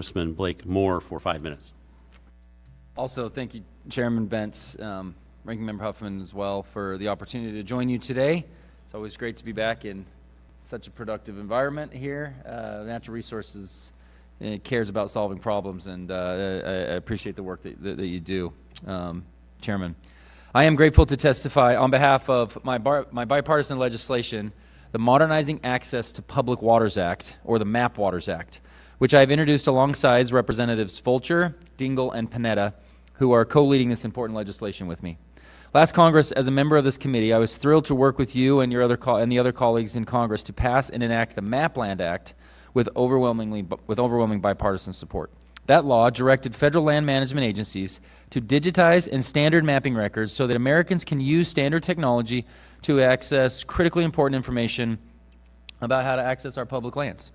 Congressman Blake Moore for 5 minutes. Also, thank you, Chairman Bentz, Ranking Member Huffman as well, for the opportunity to join you today. It's always great to be back in such a productive environment here. Natural Resources cares about solving problems, and I appreciate the work that you do, Chairman. I am grateful to testify on behalf of my bipartisan legislation, the Modernizing Access to Public Waters Act, or the MAPWaters Act, which I've introduced alongside Representatives Fulcher, Dingell, and Panetta, who are co-leading this important legislation with me. Last Congress, as a member of this committee, I was thrilled to work with you and the other colleagues in Congress to pass and enact the MAPLand Act with overwhelming bipartisan support. That law directed federal land management agencies to digitize and standard mapping records so that Americans can use standard technology to access critically important information about how to access our public lands.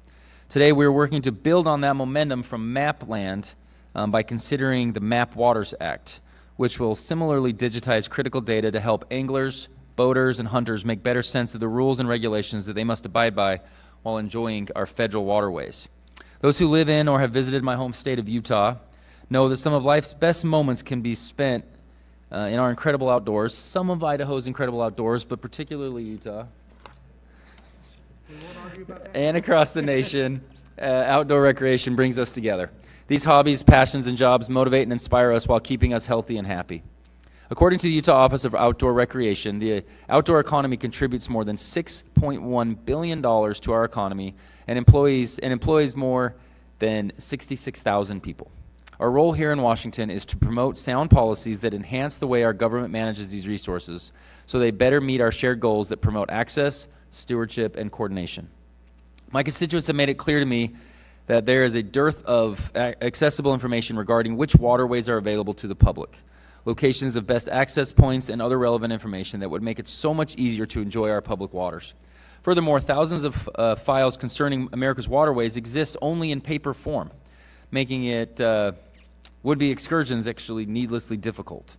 Today, we're working to build on that momentum from MAPLand by considering the MAPWaters Act, which will similarly digitize critical data to help anglers, boaters, and hunters make better sense of the rules and regulations that they must abide by while enjoying our federal waterways. Those who live in or have visited my home state of Utah know that some of life's best moments can be spent in our incredible outdoors, some of Idaho's incredible outdoors, but particularly Utah. And across the nation, outdoor recreation brings us together. These hobbies, passions, and jobs motivate and inspire us while keeping us healthy and happy. According to the Utah Office of Outdoor Recreation, the outdoor economy contributes more than $6.1 billion to our economy and employs more than 66,000 people. Our role here in Washington is to promote sound policies that enhance the way our government manages these resources so they better meet our shared goals that promote access, stewardship, and coordination. My constituents have made it clear to me that there is a dearth of accessible information regarding which waterways are available to the public, locations of best access points, and other relevant information that would make it so much easier to enjoy our public waters. Furthermore, thousands of files concerning America's waterways exist only in paper form, making it would-be excursions actually needlessly difficult.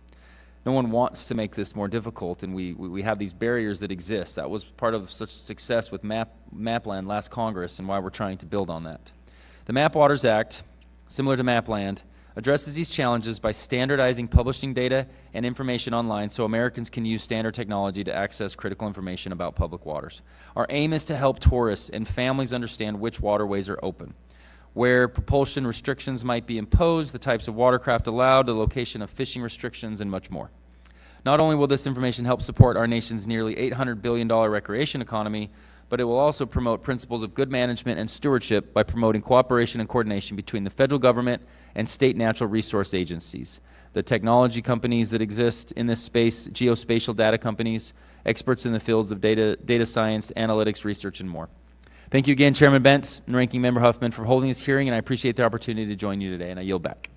No one wants to make this more difficult, and we have these barriers that exist. That was part of such success with MAPLand last Congress and why we're trying to build on that. The MAPWaters Act, similar to MAPLand, addresses these challenges by standardizing publishing data and information online so Americans can use standard technology to access critical information about public waters. Our aim is to help tourists and families understand which waterways are open, where propulsion restrictions might be imposed, the types of watercraft allowed, the location of fishing restrictions, and much more. Not only will this information help support our nation's nearly $800 billion recreation economy, but it will also promote principles of good management and stewardship by promoting cooperation and coordination between the federal government and state natural resource agencies, the technology companies that exist in this space, geospatial data companies, experts in the fields of data science, analytics, research, and more. Thank you again, Chairman Bentz and Ranking Member Huffman, for holding this hearing, and I appreciate the opportunity to join you today, and I yield back.